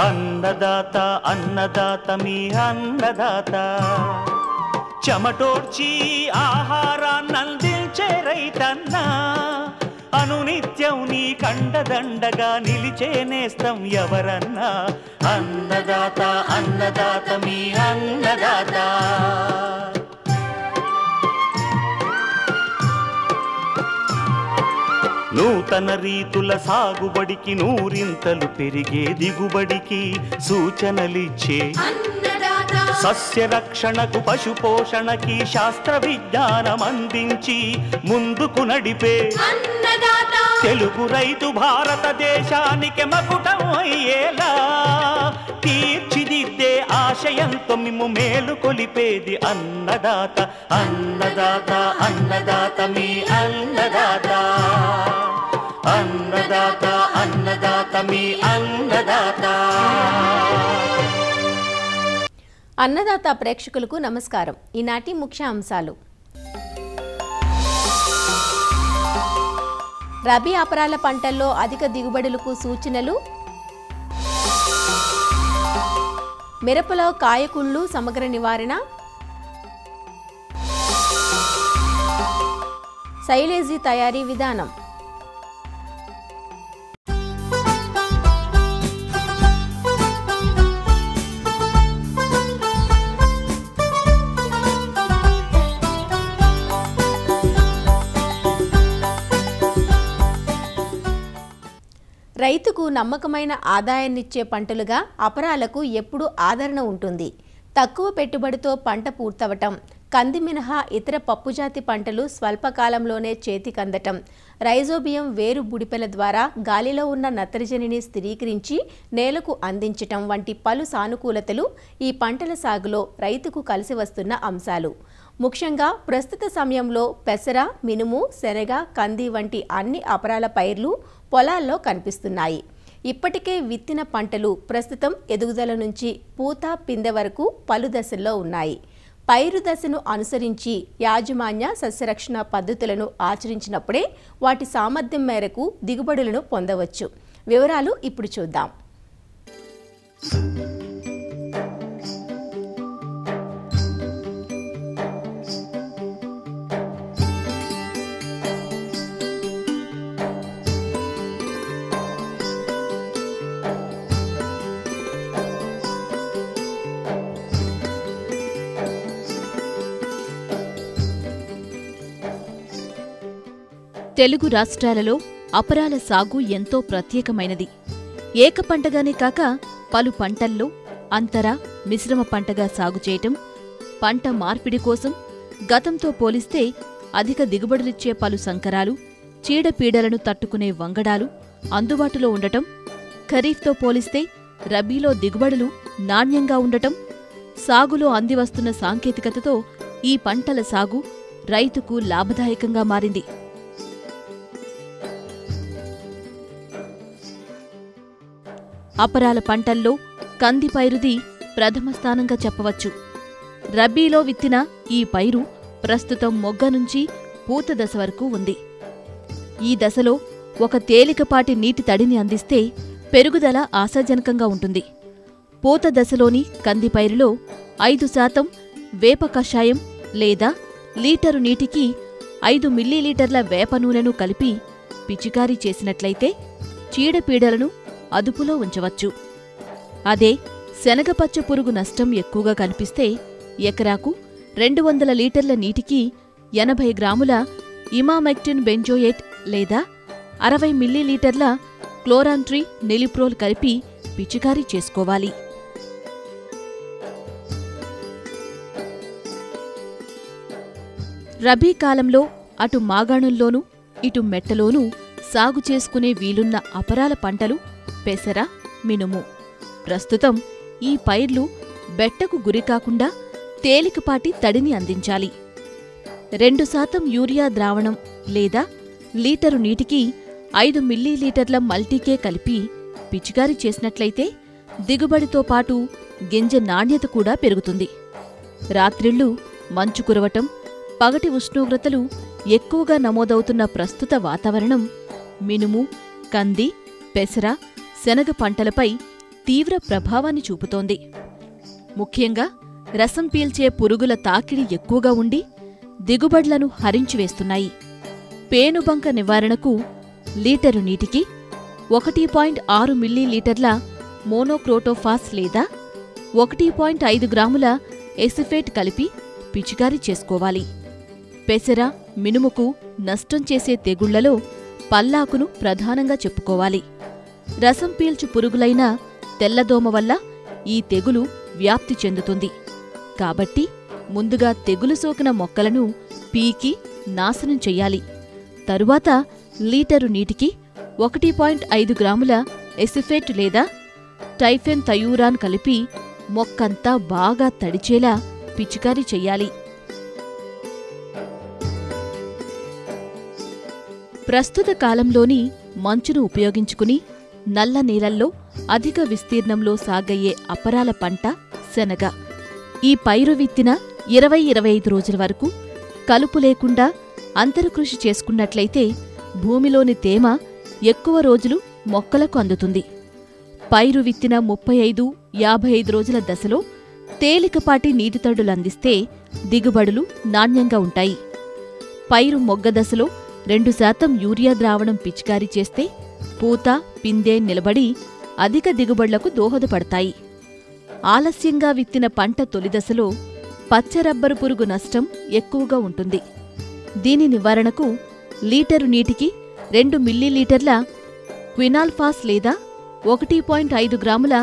అన్నదాత అన్నదాత మీ అన్నదాత చెమటోడ్చి ఆహారాన్నందించే రైతన్న అనునిత్యం నీ కండదండగా నిలిచే నేస్తం ఎవరన్నా అన్నదాత అన్నదాత మీ అన్నదాత నూతన రీతుల సాగుబడికి నూరింతలు పెరిగే దిగుబడికి సూచనలిచ్చే సస్య రక్షణకు పశు పోషణకి శాస్త్ర విజ్ఞానం అందించి ముందుకు నడిపే తెలుగు రైతు భారతదేశానికి మకుటం అయ్యేలా తీర్చిదిద్దే ఆశయంతో మిమ్ము మేలు కొలిపేది అన్నదాత అన్నదాత అన్నదాత మీ అన్నదాత అన్నదాత అన్నదాత మీ అన్నదాత. అన్నదాత ప్రేక్షకులకు నమస్కారం. ఈనాటి ముఖ్య అంశాలు: రబీ అపరాల పంటల్లో అధిక దిగుబడులకు సూచనలు, మిరపలో కాయకుళ్ళు సమగ్ర నివారణ, సైలేజీ తయారీ విధానం. రైతుకు నమ్మకమైన ఆదాయాన్నిచ్చే పంటలుగా అపరాలకు ఎప్పుడూ ఆదరణ ఉంటుంది. తక్కువ పెట్టుబడితో పంట పూర్తవటం, కంది మినహా ఇతర పప్పుజాతి పంటలు స్వల్పకాలంలోనే చేతికందటం, రైజోబియం వేరు బుడిపెల ద్వారా గాలిలో ఉన్న నత్రజనిని స్థిరీకరించి నేలకు అందించటం వంటి పలు సానుకూలతలు ఈ పంటల సాగులో రైతుకు కలిసి వస్తున్న అంశాలు. ముఖ్యంగా ప్రస్తుత సమయంలో పెసర, మినుము, శనగ, కంది వంటి అన్ని అపరాల పైర్లు పొలాల్లో కనిపిస్తున్నాయి. ఇప్పటికే విత్తిన పంటలు ప్రస్తుతం ఎదుగుదల నుంచి పూత, పిందె వరకు పలు దశల్లో ఉన్నాయి. పైరు దశను అనుసరించి యాజమాన్య సస్యరక్షణ పద్ధతులను ఆచరించినప్పుడే వాటి సామర్థ్యం మేరకు దిగుబడులను పొందవచ్చు. వివరాలు ఇప్పుడు చూద్దాం. తెలుగు రాష్ట్రాలలో అపరాల సాగు ఎంతో ప్రత్యేకమైనది. ఏక పంటగానే కాక పలు పంటల్లో అంతర, మిశ్రమ పంటగా సాగు చేయటం, పంట మార్పిడి కోసం గతంతో పోలిస్తే అధిక దిగుబడులిచ్చే పలు సంకరాలు, చీడపీడలను తట్టుకునే వంగడాలు అందుబాటులో ఉండటం, ఖరీఫ్తో పోలిస్తే రబీలో దిగుబడులు నాణ్యంగా ఉండటం, సాగులో అందివస్తున్న సాంకేతికతతో ఈ పంటల సాగు రైతుకు లాభదాయకంగా మారింది. అపరాల పంటల్లో కంది పైరుది ప్రథమ స్థానంగా చెప్పవచ్చు. రబీలో విత్తిన ఈ పైరు ప్రస్తుతం మొగ్గ నుంచి పూత దశ వరకు ఉంది. ఈ దశలో ఒక తేలికపాటి నీటి తడిని అందిస్తే పెరుగుదల ఆశాజనకంగా ఉంటుంది. పూత దశలోని కంది పైరులో 5% వేప కషాయం లేదా లీటరు నీటికి 5 మిల్లీలీటర్ల వేప నూనెను కలిపి పిచికారీ చేసినట్లయితే చీడపీడలను అదుపులో ఉంచవచ్చు. అదే శనగపచ్చ పురుగు నష్టం ఎక్కువగా కనిపిస్తే ఎకరాకు 200 లీటర్ల నీటికి 80 గ్రాముల ఇమామెక్టిన్ బెంజోయేట్ లేదా 60 మిల్లీలీటర్ల క్లోరాంట్రీ నెలిప్రోల్ కలిపి పిచికారీ చేసుకోవాలి. రబీ కాలంలో అటు మాగాణుల్లోనూ ఇటు మెట్టలోనూ సాగు చేసుకునే వీలున్న అపరాల పంటలు పెసర, మినుము. ప్రస్తుతం ఈ పైర్లు బెట్టకు గురికాకుండా తేలికపాటి తడిని అందించాలి. 2% యూరియా ద్రావణం లేదా లీటరు నీటికి 5 మిల్లీలీటర్ల మల్టీకే కలిపి పిచికారీ చేసినట్లయితే దిగుబడితో పాటు గింజ నాణ్యత కూడా పెరుగుతుంది. రాత్రిళ్లు మంచు కురవటం, పగటి ఉష్ణోగ్రతలు ఎక్కువగా నమోదవుతున్న ప్రస్తుత వాతావరణం మినుము, కంది, పెసర, శనగ పంటలపై తీవ్ర ప్రభావాన్ని చూపుతోంది. ముఖ్యంగా రసం పీల్చే పురుగుల తాకిడి ఎక్కువగా ఉండి దిగుబడులను హరించివేస్తున్నాయి. పేనుబంక నివారణకు లీటరు నీటికి 1.6 మిల్లీలీటర్ల మోనోక్రోటోఫాస్ లేదా 1.5 గ్రాముల ఎసిఫేట్ కలిపి పిచికారీ చేసుకోవాలి. పెసర, మినుముకు నష్టం చేసే తెగుళ్లలో పల్లాకును ప్రధానంగా చెప్పుకోవాలి. రసం పీల్చు పురుగులైన తెల్లదోమ వల్ల ఈ తెగులు వ్యాప్తి చెందుతుంది. కాబట్టి ముందుగా తెగులు సోకిన మొక్కలను పీకి నాశనం చెయ్యాలి. తరువాత లీటరు నీటికి 1.5 గ్రాముల ఎసిఫేట్ లేదా టైఫెన్ థయూరాన్ కలిపి మొక్కంతా బాగా తడిచేలా పిచికారీ చెయ్యాలి. ప్రస్తుత కాలంలోని మంచును ఉపయోగించుకుని నల్ల నేలల్లో అధిక విస్తీర్ణంలో సాగయ్యే అపరాల పంట శనగ. ఈ పైరు విత్తిన 20-25 రోజుల వరకు కలుపు లేకుండా అంతరకృషి చేసుకున్నట్లయితే భూమిలోని తేమ ఎక్కువ రోజులు మొక్కలకు అందుతుంది. పైరు విత్తిన 35-55 రోజుల దశలో తేలికపాటి నీటితడులందిస్తే దిగుబడులు నాణ్యంగా ఉంటాయి. పైరు మొగ్గ దశలో 2% యూరియా ద్రావణం పిచికారీ చేస్తే పూత, పిందె నిలబడి అధిక దిగుబడులకు దోహదపడతాయి. ఆలస్యంగా విత్తిన పంట తొలిదశలో పచ్చరబ్బరు పురుగు నష్టం ఎక్కువగా ఉంటుంది. దీని నివారణకు లీటరు నీటికి 2 మిల్లీలీటర్ల క్వినాల్ఫాస్ లేదా 1.5 గ్రాముల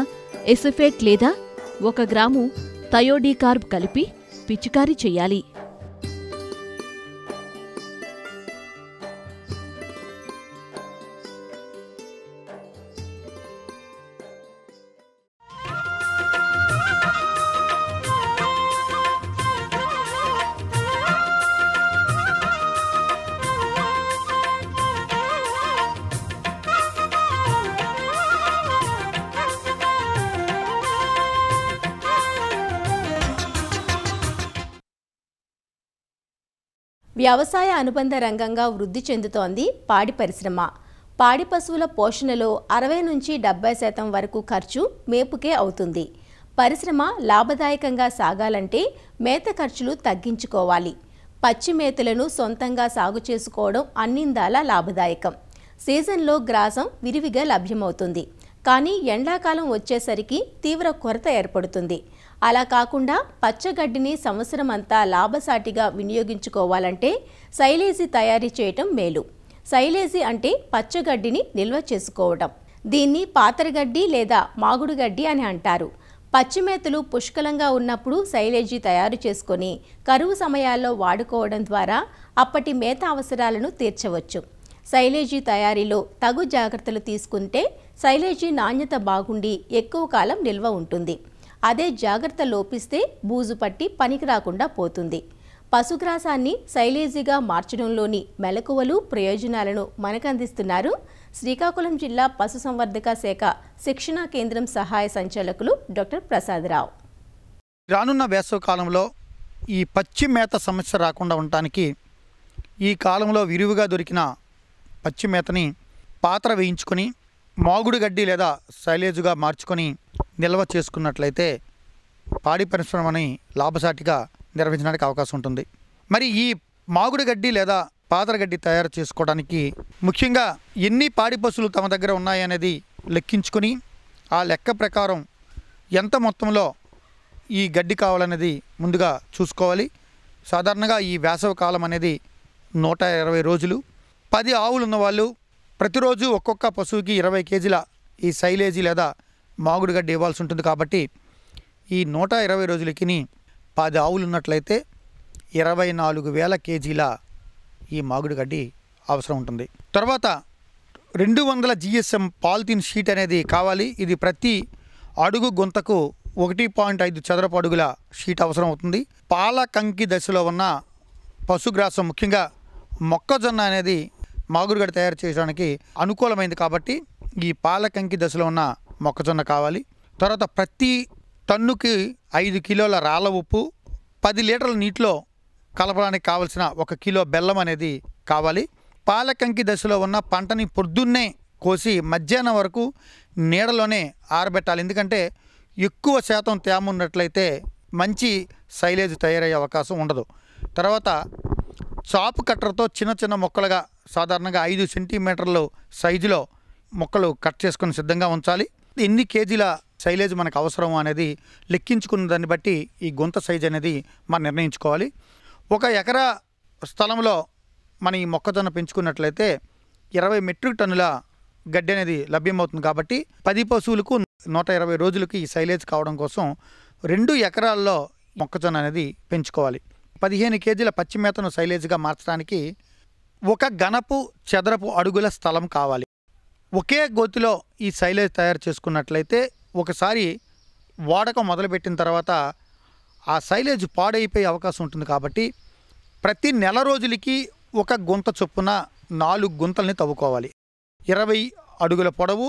ఎసిఫేట్ లేదా 1 గ్రాము థయోడీకార్బ్ కలిపి పిచికారీ చెయ్యాలి. వ్యవసాయ అనుబంధ రంగంగా వృద్ధి చెందుతోంది పాడి పరిశ్రమ. పాడి పశువుల పోషణలో 60-70% వరకు ఖర్చు మేపుకే అవుతుంది. పరిశ్రమ లాభదాయకంగా సాగాలంటే మేత ఖర్చులు తగ్గించుకోవాలి. పచ్చి మేతలను సొంతంగా సాగు చేసుకోవడం అన్నిందాలా లాభదాయకం. సీజన్లో గ్రాసం విరివిగా లభ్యమవుతుంది. కానీ ఎండాకాలం వచ్చేసరికి తీవ్ర కొరత ఏర్పడుతుంది. అలా కాకుండా పచ్చగడ్డిని సంవత్సరం అంతా లాభసాటిగా వినియోగించుకోవాలంటే సైలేజీ తయారీ చేయటం మేలు. సైలేజీ అంటే పచ్చగడ్డిని నిల్వ చేసుకోవడం. దీన్ని పాతరగడ్డి లేదా మాగుడుగడ్డి అని అంటారు. పచ్చిమేతలు పుష్కలంగా ఉన్నప్పుడు సైలేజీ తయారు చేసుకొని కరువు సమయాల్లో వాడుకోవడం ద్వారా అప్పటి మేత అవసరాలను తీర్చవచ్చు. సైలేజీ తయారీలో తగు జాగ్రత్తలు తీసుకుంటే సైలేజీ నాణ్యత బాగుండి ఎక్కువ కాలం నిల్వ ఉంటుంది. అదే జాగ్రత్త లోపిస్తే బూజు పట్టి పనికి రాకుండా పోతుంది. పశుగ్రాసాన్ని సైలేజీగా మార్చడంలోని మెలకువలు, ప్రయోజనాలను మనకందిస్తున్నారు శ్రీకాకుళం జిల్లా పశుసంవర్ధక శాఖ శిక్షణా కేంద్రం సహాయ సంచాలకులు డాక్టర్ ప్రసాదరావు. రానున్న వేసవి కాలంలో ఈ పచ్చి మేత సమస్య రాకుండా ఉండటానికి ఈ కాలంలో విరివిగా దొరికిన పచ్చి మేతని పాత్ర వేయించుకొని మాగుడు గడ్డి లేదా సైలేజుగా మార్చుకొని నిల్వ చేసుకున్నట్లయితే పాడి పరిశ్రమని లాభసాటిగా నిర్వహించడానికి అవకాశం ఉంటుంది. మరి ఈ మాగుడు గడ్డి లేదా పాత్ర గడ్డి తయారు చేసుకోవడానికి ముఖ్యంగా ఎన్ని పాడి పశువులు తమ దగ్గర ఉన్నాయనేది లెక్కించుకొని ఆ లెక్క ప్రకారం ఎంత మొత్తంలో ఈ గడ్డి కావాలనేది ముందుగా చూసుకోవాలి. సాధారణంగా ఈ వేసవి కాలం అనేది 120 రోజులు. 10 ఆవులు ఉన్నవాళ్ళు ప్రతిరోజు ఒక్కొక్క పశువుకి 20 కేజీల ఈ సైలేజీ లేదా మాగుడు గడ్డి ఇవ్వాల్సి ఉంటుంది. కాబట్టి ఈ 120 రోజులకి 10 ఆవులు ఉన్నట్లయితే 24,000 కేజీల ఈ మాగుడు గడ్డి అవసరం ఉంటుంది. తర్వాత 200 GSM పాలిథిన్ షీట్ అనేది కావాలి. ఇది ప్రతి అడుగు గుంతకు 1.5 చదరపు అడుగుల షీట్ అవసరం అవుతుంది. పాల కంకి దశలో ఉన్న పశుగ్రాసం ముఖ్యంగా మొక్కజొన్న అనేది మాగుడుగడ్డి తయారు చేయడానికి అనుకూలమైంది. కాబట్టి ఈ పాల కంకి దశలో ఉన్న మొక్కజొన్న కావాలి. తర్వాత ప్రతి టన్నుకి 5 కిలోల రాళ్ళ ఉప్పు, 10 లీటర్ల నీటిలో కలపడానికి కావలసిన 1 కిలో బెల్లం అనేది కావాలి. పాల కంకి దశలో ఉన్న పంటని పొద్దున్నే కోసి మధ్యాహ్నం వరకు నీడలోనే ఆరబెట్టాలి. ఎందుకంటే ఎక్కువ శాతం తేమ ఉన్నట్లయితే మంచి సైలేజ్ తయారయ్యే అవకాశం ఉండదు. తర్వాత చాపు కట్టర్తో చిన్న చిన్న మొక్కలుగా సాధారణంగా 5 సెంటీమీటర్లు సైజులో మొక్కలు కట్ చేసుకొని సిద్ధంగా ఉంచాలి. ఎన్ని కేజీల సైలేజ్ మనకు అవసరం అనేది లెక్కించుకున్న దాన్ని బట్టి ఈ గుంత సైజ్ అనేది మనం నిర్ణయించుకోవాలి. 1 ఎకరా స్థలంలో మనం ఈ మొక్కజొన్న పెంచుకున్నట్లయితే 20 మెట్రిక్ టన్నుల గడ్డి అనేది లభ్యమవుతుంది. కాబట్టి 10 పశువులకు 120 రోజులకి ఈ సైలేజ్ కావడం కోసం 2 ఎకరాల్లో మొక్కజొన్న అనేది పెంచుకోవాలి. 15 కేజీల పచ్చి మేతను సైలేజ్గా మార్చడానికి 1 ఘనపు చదరపు అడుగుల స్థలం కావాలి. ఒకే గోతిలో ఈ సైలేజ్ తయారు చేసుకున్నట్లయితే ఒకసారి వాడకం మొదలుపెట్టిన తర్వాత ఆ సైలేజ్ పాడైపోయే అవకాశం ఉంటుంది. కాబట్టి ప్రతి నెల రోజులకి 1 గుంత చొప్పున 4 గుంతల్ని తవ్వుకోవాలి. 20 అడుగుల పొడవు,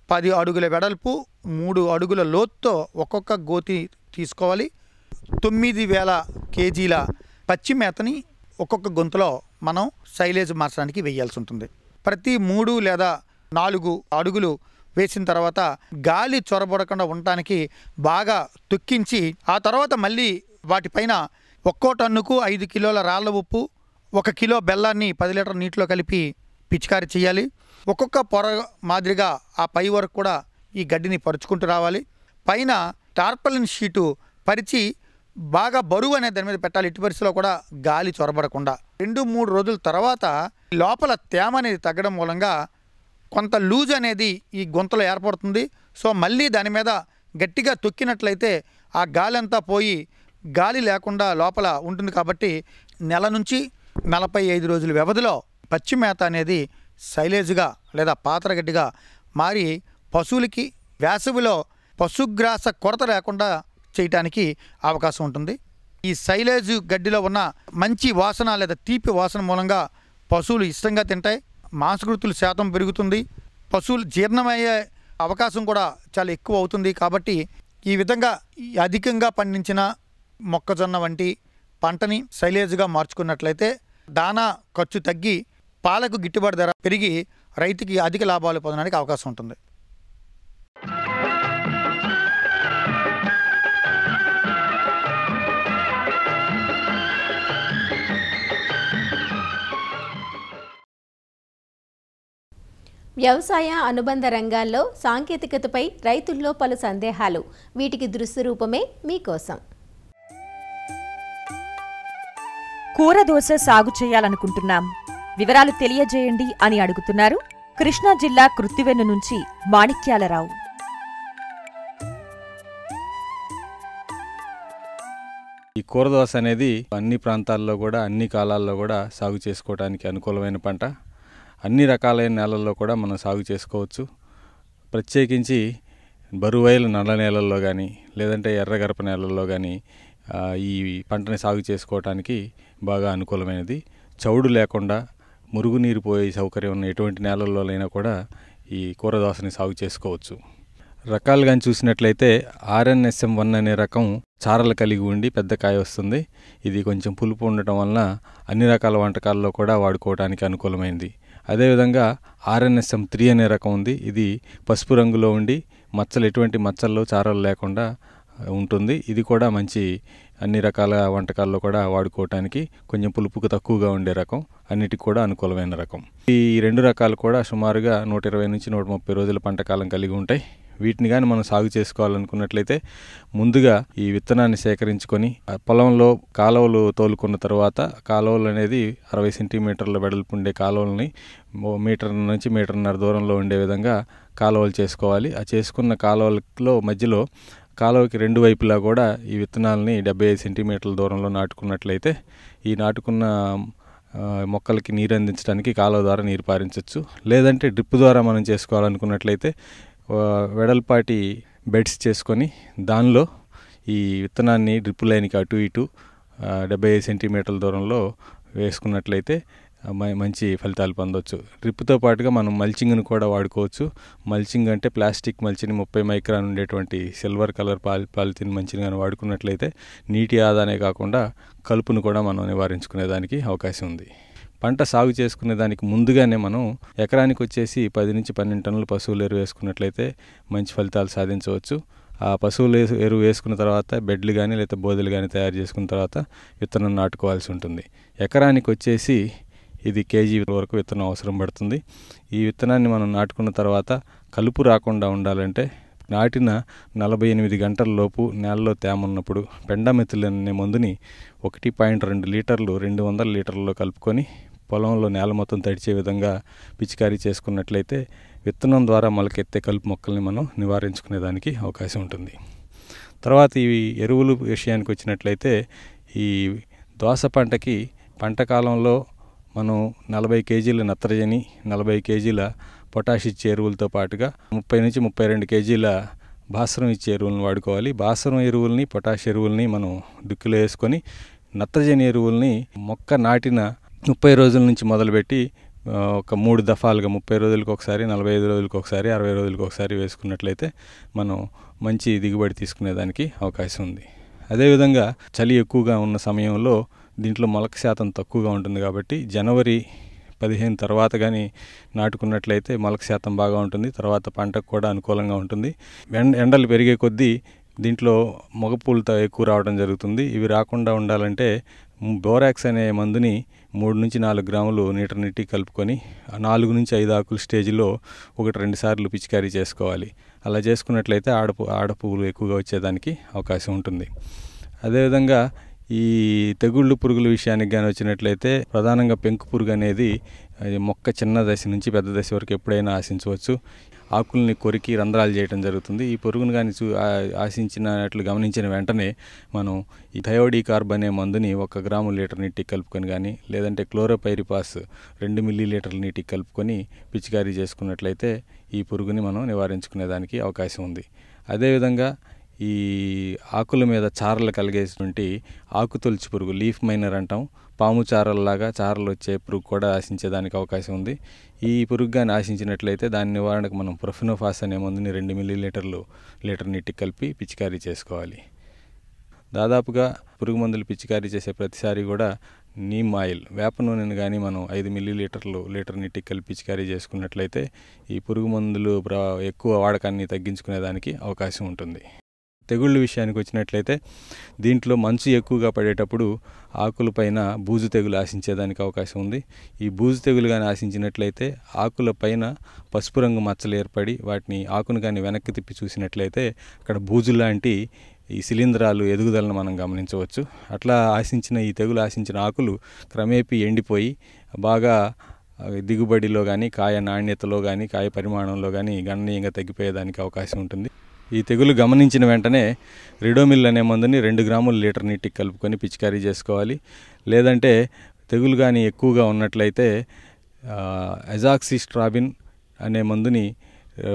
10 అడుగుల వెడల్పు, 3 అడుగుల లోతుతో ఒక్కొక్క గోతి తీసుకోవాలి. 9000 కేజీల పచ్చి మేతని ఒక్కొక్క గొంతులో మనం సైలేజ్ మార్చడానికి వేయాల్సి ఉంటుంది. ప్రతి 3 లేదా 4 అడుగులు వేసిన తర్వాత గాలి చొరబడకుండా ఉండటానికి బాగా తొక్కించి ఆ తర్వాత మళ్ళీ వాటిపైన ఒక్కో టన్నుకు 5 కిలోల రాళ్ల ఉప్పు, 1 కిలో బెల్లాన్ని 10 లీటర్ నీటిలో కలిపి పిచికారీ చేయాలి. ఒక్కొక్క పొర మాదిరిగా ఆ పై వరకు కూడా ఈ గడ్డిని పరుచుకుంటూ రావాలి. పైన టార్పలిన్ షీటు పరిచి బాగా బరువు అనేది దాని మీద పెట్టాలి. ఇటు పరిస్థితిలో కూడా గాలి చొరబడకుండా. 2-3 రోజుల తర్వాత లోపల తేమ అనేది తగ్గడం మూలంగా కొంత లూజ్ అనేది ఈ గుంతలో ఏర్పడుతుంది. సో మళ్ళీ దాని మీద గట్టిగా తొక్కినట్లయితే ఆ గాలి అంతా పోయి గాలి లేకుండా లోపల ఉంటుంది. కాబట్టి నెల నుంచి 45 రోజుల వ్యవధిలో పచ్చి మేత అనేది సైలేజ్గా లేదా పాతరగడ్డిగా మారి పశువులకి వేసవిలో పశుగ్రాస కొరత లేకుండా చేయటానికి అవకాశం ఉంటుంది. ఈ సైలేజ్ గడ్డిలో ఉన్న మంచి వాసన లేదా తీపి వాసన మూలంగా పశువులు ఇష్టంగా తింటాయి. మాంసకృతుల శాతం పెరుగుతుంది. పశువులు జీర్ణమయ్యే అవకాశం కూడా చాలా ఎక్కువ అవుతుంది. కాబట్టి ఈ విధంగా అధికంగా పండించిన మొక్కజొన్న వంటి పంటని సైలేజ్గా మార్చుకున్నట్లయితే దానా ఖర్చు తగ్గి పాలకు గిట్టుబాటు ధర పెరిగి రైతుకి అధిక లాభాలు పొందడానికి అవకాశం ఉంటుంది. వ్యవసాయ అనుబంధ రంగాల్లో సాంకేతికతపై రైతుల్లో పలు సందేహాలు. వీటికి దృశ్య రూపమే మీకోసం. కూర దోస సాగు చేయాలనుకుంటున్నాం, వివరాలు తెలియజేయండి అని అడుగుతున్నారు కృష్ణా జిల్లా కృత్తివెన్ను నుంచి మాణిక్యాలరావు. ఈ కూరదోస అనేది అన్ని ప్రాంతాల్లో కూడా అన్ని కాలాల్లో కూడా సాగు చేసుకోవడానికి అనుకూలమైన పంట. అన్ని రకాలైన నేలల్లో కూడా మనం సాగు చేసుకోవచ్చు. ప్రత్యేకించి బరువైన నల్ల నేలల్లో కానీ లేదంటే ఎర్రగరప నేలల్లో కానీ ఈ పంటని సాగు చేసుకోవడానికి బాగా అనుకూలమైనది. చౌడు లేకుండా మురుగునీరు పోయే సౌకర్యం ఉన్న ఎటువంటి నేలల్లోనైనా కూడా ఈ కూరదోసని సాగు చేసుకోవచ్చు. రకాలు కానీ చూసినట్లయితే RNSM1 అనే రకం చారలు కలిగి ఉండి పెద్ద కాయ వస్తుంది. ఇది కొంచెం పులుపు ఉండటం వలన అన్ని రకాల వంటకాల్లో కూడా వాడుకోవడానికి అనుకూలమైనది. అదేవిధంగా RNSM3 అనే రకం ఉంది. ఇది పసుపు రంగులో ఉండి ఎటువంటి మచ్చల్లో చారలు లేకుండా ఉంటుంది. ఇది కూడా మంచి అన్ని రకాల వంటకాల్లో కూడా వాడుకోవటానికి కొంచెం పులుపుకు తక్కువగా ఉండే రకం, అన్నిటికి కూడా అనుకూలమైన రకం. ఈ 2 రకాలు కూడా సుమారుగా 120 నుంచి 130 రోజుల పంట కాలం కలిగి ఉంటాయి. వీటిని కానీ మనం సాగు చేసుకోవాలనుకున్నట్లయితే ముందుగా ఈ విత్తనాన్ని సేకరించుకొని పొలంలో కాలువలు తోలుకున్న తర్వాత కాలువలు అనేది 60 సెంటీమీటర్ల వెడల్పు ఉండే కాలువలని మీటర్ నుంచి మీటర్న్నర దూరంలో ఉండే విధంగా కాలువలు చేసుకోవాలి. ఆ చేసుకున్న కాలువలలో మధ్యలో కాలువకి 2 వైపులా కూడా ఈ విత్తనాలని 75 సెంటీమీటర్ల దూరంలో నాటుకున్నట్లయితే ఈ నాటుకున్న మొక్కలకి నీరు అందించడానికి కాలువ ద్వారా నీరు పారించవచ్చు. లేదంటే డ్రిప్ ద్వారా మనం చేసుకోవాలనుకున్నట్లయితే వెడల్పాటి బెడ్స్ చేసుకొని దానిలో ఈ విత్తనాన్ని డ్రిప్ లైన్కి అటు ఇటు 75 సెంటీమీటర్ల దూరంలో వేసుకున్నట్లయితే మంచి ఫలితాలు పొందవచ్చు. డ్రిప్తో పాటుగా మనం మల్చింగ్ను కూడా వాడుకోవచ్చు. మల్చింగ్ అంటే ప్లాస్టిక్ మల్చిని 30 మైక్రాన్ ఉండేటువంటి సిల్వర్ కలర్ పాలిథిన్ మల్చిని కానీ వాడుకున్నట్లయితే నీటి ఆదానే కాకుండా కలుపును కూడా మనం నివారించుకునేదానికి అవకాశం ఉంది. పంట సాగు చేసుకునే దానికి ముందుగానే మనం ఎకరానికి వచ్చేసి 10 నుంచి 12 టన్నుల పశువుల ఎరువు వేసుకున్నట్లయితే మంచి ఫలితాలు సాధించవచ్చు. ఆ పశువుల ఎరువు వేసుకున్న తర్వాత బెడ్లు కానీ లేదా బోదెలు కానీ తయారు చేసుకున్న తర్వాత విత్తనం నాటుకోవాల్సి ఉంటుంది. ఎకరానికి వచ్చేసి ఇది కేజీ వరకు విత్తనం అవసరం పడుతుంది. ఈ విత్తనాన్ని మనం నాటుకున్న తర్వాత కలుపు రాకుండా ఉండాలంటే నాటిన 48 గంటల లోపు నేలలో తేమ ఉన్నప్పుడు పెండామెథిలిన్ అనే మందుని 1.2 లీటర్లు 200 లీటర్లలో కలుపుకొని పొలంలో నేల మొత్తం తడిచే విధంగా పిచికారీ చేసుకున్నట్లయితే విత్తనం ద్వారా మొలకెత్తే కలుపు మొక్కల్ని మనం నివారించుకునేదానికి అవకాశం ఉంటుంది. తర్వాత ఈ ఎరువులు విషయానికి వచ్చినట్లయితే ఈ దోస పంటకి పంట కాలంలో మనం 40 కేజీల నత్రజని 40 కేజీల పొటాష్ ఇచ్చే ఎరువులతో పాటుగా 30 నుంచి 32 కేజీల భాస్వరం ఇచ్చే ఎరువులను వాడుకోవాలి. భాస్వరం ఎరువుల్ని పొటాష్ ఎరువుల్ని మనం దుక్కులో వేసుకొని నత్రజని ఎరువుల్ని మొక్క నాటిన 30 రోజుల నుంచి మొదలుపెట్టి ఒక 3 దఫాలుగా 30 రోజులకు ఒకసారి 45 రోజులకు ఒకసారి 60 రోజులకు ఒకసారి వేసుకున్నట్లయితే మనం మంచి దిగుబడి తీసుకునేదానికి అవకాశం ఉంది. అదేవిధంగా చలి ఎక్కువగా ఉన్న సమయంలో దీంట్లో మొలక శాతం తక్కువగా ఉంటుంది కాబట్టి జనవరి 15 తర్వాత కానీ నాటుకున్నట్లయితే మొలక శాతం బాగా ఉంటుంది. తర్వాత పంటకు కూడా అనుకూలంగా ఉంటుంది. ఎండలు పెరిగే కొద్దీ దీంట్లో మగపూలతో ఎక్కువ రావడం జరుగుతుంది. ఇవి రాకుండా ఉండాలంటే బోరాక్స్ అనే మందుని 3 నుంచి 4 గ్రాములు లీటర్ నీటికి కలుపుకొని 4 నుంచి 5 ఆకుల స్టేజ్లో 1-2 సార్లు పిచికారీ చేసుకోవాలి. అలా చేసుకున్నట్లయితే ఆడపువ్వులు ఎక్కువగా వచ్చేదానికి అవకాశం ఉంటుంది. అదేవిధంగా ఈ తెగుళ్ళు పురుగుల విషయానికి కానీ వచ్చినట్లయితే ప్రధానంగా పెంకు పురుగు అనేది మొక్క చిన్న దశ నుంచి పెద్ద దశ వరకు ఎప్పుడైనా ఆశించవచ్చు. ఆకుల్ని కొరికి రంధ్రాలు చేయడం జరుగుతుంది. ఈ పురుగును కానీ ఆశించినట్లు గమనించిన వెంటనే మనం ఈ థయోడికార్బ్ అనే మందుని 1 గ్రాము లీటర్ నీటికి కలుపుకొని కానీ లేదంటే క్లోరోపైరిపాస్ 2 మిల్లీలీటర్ల నీటికి కలుపుకొని పిచికారీ చేసుకున్నట్లయితే ఈ పురుగుని మనం నివారించుకునేదానికి అవకాశం ఉంది. అదేవిధంగా ఈ ఆకుల మీద చారలు కలిగేటువంటి ఆకు తొలిచి పురుగు లీఫ్ మైనర్ అంటాం. పాము చారల్లాగా చారలు వచ్చే పురుగు కూడా ఆశించేదానికి అవకాశం ఉంది. ఈ పురుగు కానీ ఆశించినట్లయితే దాని నివారణకు మనం ప్రొఫెనోఫాస్ అనే మందుని 2 మిల్లీలీటర్లు లీటర్ నీటికి కలిపి పిచికారీ చేసుకోవాలి. దాదాపుగా పురుగు మందులు పిచికారీ చేసే ప్రతిసారి కూడా నీమ్ ఆయిల్ వేప నూనెను కానీ మనం 5 మిల్లీలీటర్లు లీటర్ నీటికి కలిపి పిచికారీ చేసుకున్నట్లయితే ఈ పురుగు మందులు ఎక్కువ వాడకాన్ని తగ్గించుకునేదానికి అవకాశం ఉంటుంది. తెగుళ్ళ విషయానికి వచ్చినట్లయితే దీంట్లో మంచు ఎక్కువగా పడేటప్పుడు ఆకులపైన బూజు తెగులు ఆశించేదానికి అవకాశం ఉంది. ఈ బూజు తెగులు కానీ ఆశించినట్లయితే ఆకులపైన పసుపు రంగు మచ్చలు ఏర్పడి వాటిని ఆకును కానీ వెనక్కి తిప్పి చూసినట్లయితే అక్కడ బూజు లాంటి ఈ శిలీంధ్రాలు ఎదుగుదలను మనం గమనించవచ్చు. అట్లా ఈ తెగులు ఆశించిన ఆకులు క్రమేపీ ఎండిపోయి బాగా దిగుబడిలో కానీ కాయ నాణ్యతలో కానీ కాయ పరిమాణంలో కానీ గణనీయంగా తగ్గిపోయేదానికి అవకాశం ఉంటుంది. ఈ తెగులు గమనించిన వెంటనే రిడోమిల్ అనే మందుని 2 గ్రాముల లీటర్ నీటికి కలుపుకొని పిచికారీ చేసుకోవాలి. లేదంటే తెగులు కానీ ఎక్కువగా ఉన్నట్లయితే అజాక్సిస్ట్రాబిన్ అనే మందుని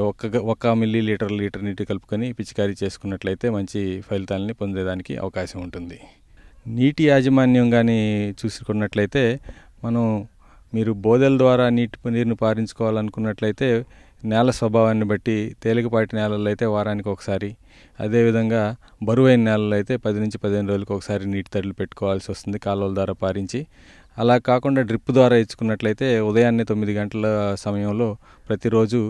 1 మిల్లీలీటర్ లీటర్ నీటికి కలుపుకొని పిచికారీ చేసుకున్నట్లయితే మంచి ఫలితాలని పొందేదానికి అవకాశం ఉంటుంది. నీటి యాజమాన్యం కానీ చూసుకున్నట్లయితే మీరు బోదెల ద్వారా నీరుని పారించుకోవాలనుకున్నట్లయితే నేల స్వభావాన్ని బట్టి తేలికపాటి నేలల్లో అయితే వారానికి ఒకసారి, అదేవిధంగా బరువైన నేలల్లో అయితే 10 నుంచి 15 రోజులకు ఒకసారి నీటి తడులు పెట్టుకోవాల్సి వస్తుంది కాలువల ద్వారా పారించి. అలా కాకుండా డ్రిప్ ద్వారా ఇచ్చుకున్నట్లయితే ఉదయాన్నే 9 గంటల సమయంలో ప్రతిరోజు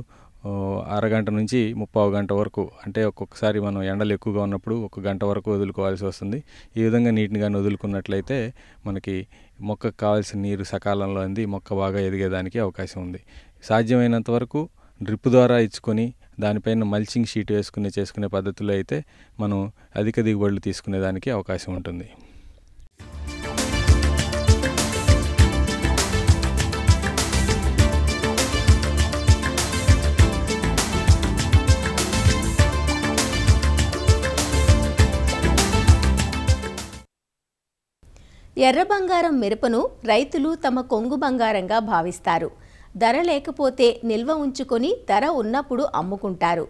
అరగంట నుంచి 30 గంట వరకు, అంటే ఒక్కొక్కసారి మనం ఎండలు ఎక్కువగా ఉన్నప్పుడు 1 గంట వరకు వదులుకోవాల్సి వస్తుంది. ఈ విధంగా నీటిని కానీ వదులుకున్నట్లయితే మనకి మొక్కకు కావాల్సిన నీరు సకాలంలో అంది మొక్క బాగా ఎదిగేదానికి అవకాశం ఉంది. సాధ్యమైనంత వరకు డ్రిప్ ద్వారా ఇచ్చుకొని దానిపైన మల్చింగ్ షీట్ చేసుకునే పద్ధతిలో అయితే మనం అధిక దిగుబడులు తీసుకునేదానికి అవకాశం ఉంటుంది. ఎర్ర బంగారం మిరపను రైతులు తమ కొంగు బంగారంగా భావిస్తారు. ధర లేకపోతే నిల్వ ఉంచుకొని ధర ఉన్నప్పుడు అమ్ముకుంటారు.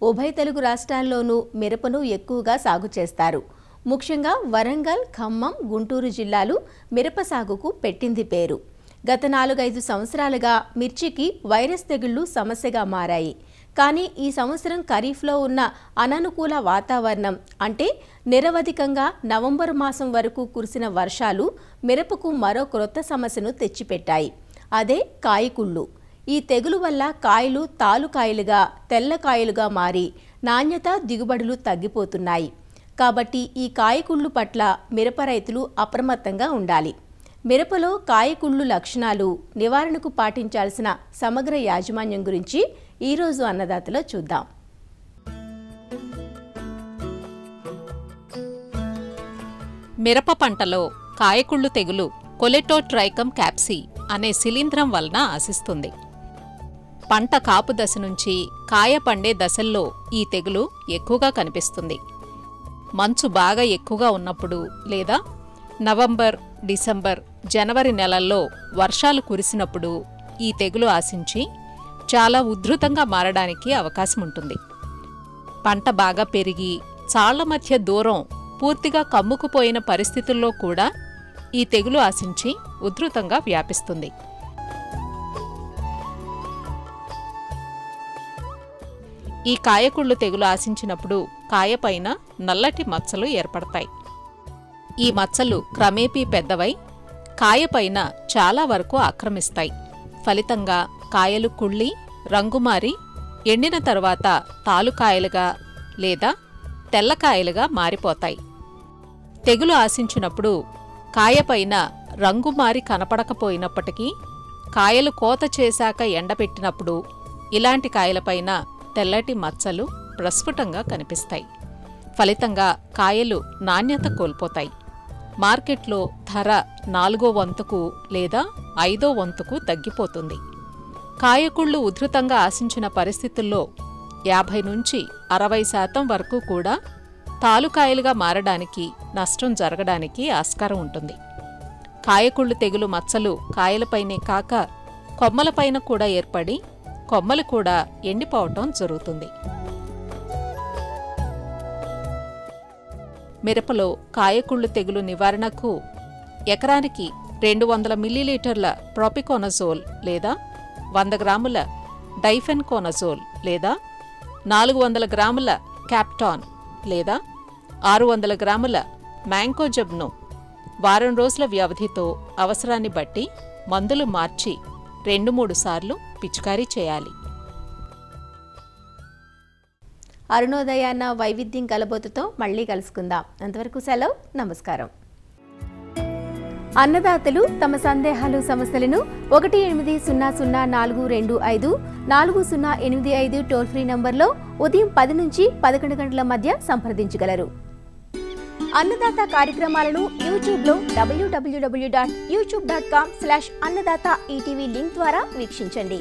ఉభయ తెలుగు రాష్ట్రాల్లోనూ మిరపను ఎక్కువగా సాగు చేస్తారు. ముఖ్యంగా వరంగల్, ఖమ్మం, గుంటూరు జిల్లాలు మిరప సాగుకు పెట్టింది పేరు. గత 4-5 సంవత్సరాలుగా మిర్చికి వైరస్ తెగుళ్లు సమస్యగా మారాయి. కానీ ఈ సంవత్సరం ఖరీఫ్లో ఉన్న అననుకూల వాతావరణం అంటే నిరవధికంగా నవంబర్ మాసం వరకు కురిసిన వర్షాలు మిరపకు మరో క్రొత్త సమస్యను తెచ్చిపెట్టాయి. అదే కాయకుళ్ళు. ఈ తెగులు వల్ల కాయలు తాలుకాయలుగా తెల్లకాయలుగా మారి నాణ్యత దిగుబడులు తగ్గిపోతున్నాయి. కాబట్టి ఈ కాయకుళ్ళు పట్ల మిరప రైతులు అప్రమత్తంగా ఉండాలి. మిరపలో కాయకుళ్ళు లక్షణాలు, నివారణకు పాటించాల్సిన సమగ్ర యాజమాన్యం గురించి ఈరోజు అన్నదాతలో చూద్దాం. మిరప పంటలో కాయకుళ్ళు తెగులు కొలెటోట్రైకమ్ క్యాప్సీ అనే శిలీంధ్రం వలన ఆశిస్తుంది. పంట కాపు దశ నుంచి కాయ పండే దశల్లో ఈ తెగులు ఎక్కువగా కనిపిస్తుంది. మంచు బాగా ఎక్కువగా ఉన్నప్పుడు లేదా నవంబర్, డిసెంబర్, జనవరి నెలల్లో వర్షాలు కురిసినప్పుడు ఈ తెగులు ఆశించి చాలా ఉధృతంగా మారడానికి అవకాశం ఉంటుంది. పంట బాగా పెరిగి చాళ్ల మధ్య దూరం పూర్తిగా కమ్ముకుపోయిన పరిస్థితుల్లో కూడా ఈ తెగులు ఆశించి ఉధృతంగా వ్యాపిస్తుంది. ఈ కాయకుళ్ళు తెగులు ఆశించినప్పుడు కాయపైన నల్లటి మచ్చలు ఏర్పడతాయి. ఈ మచ్చలు క్రమేపీ పెద్దవై కాయపైన చాలా వరకు ఆక్రమిస్తాయి. ఫలితంగా కాయలు కుళ్ళి రంగుమారి ఎండిన తరువాత తాలుకాయలుగా లేదా తెల్లకాయలుగా మారిపోతాయి. తెగులు ఆశించినప్పుడు కాయపైన రంగుమారి కనపడకపోయినప్పటికీ కాయలు కోత చేశాక ఎండబెట్టినప్పుడు ఇలాంటి కాయలపైన తెల్లటి మచ్చలు ప్రస్ఫుటంగా కనిపిస్తాయి. ఫలితంగా కాయలు నాణ్యత కోల్పోతాయి. మార్కెట్లో ధర 4వ వంతుకు లేదా 5వ వంతుకు తగ్గిపోతుంది. కాయకుళ్ళు ఉధృతంగా ఆశించిన పరిస్థితుల్లో 50 నుంచి 60% వరకు కూడా తాలుకాయలుగా మారడానికి, నష్టం జరగడానికి ఆస్కారం ఉంటుంది. కాయకుళ్ళు తెగులు మచ్చలు కాయలపైనే కాక కొమ్మలపైన కూడా ఏర్పడి కొమ్మలు కూడా ఎండిపోవటం జరుగుతుంది. మిరపలో కాయకుళ్ళు తెగులు నివారణకు ఎకరానికి 200 మిల్లీలీటర్ల ప్రోపికోనజోల్ లేదా 100 గ్రాముల డైఫెన్కోనజోల్ లేదా 400 గ్రాముల క్యాప్టాన్ లేదా 600 గ్రాముల మ్యాంకోజబ్ను వారం రోజుల వ్యవధితో అవసరాన్ని బట్టి మందులు మార్చి 2-3 సార్లు పిచికారీ చేయాలి. అరుణోదయాన్న వైవిధ్యం కలబోతుతో మళ్ళీ కలుసుకుందాం. అంతవరకు సెలవు. నమస్కారం. అన్నదాతలు తమ సందేహాలు, సమస్యలను 1800-425-4085 టోల్ ఫ్రీ నంబర్లో ఉదయం 10 నుంచి 11 గంటల మధ్య సంప్రదించగలరు. అన్నదాత కార్యక్రమాలను యూట్యూబ్లో www.youtube.com/annadaత లింక్ ద్వారా వీక్షించండి.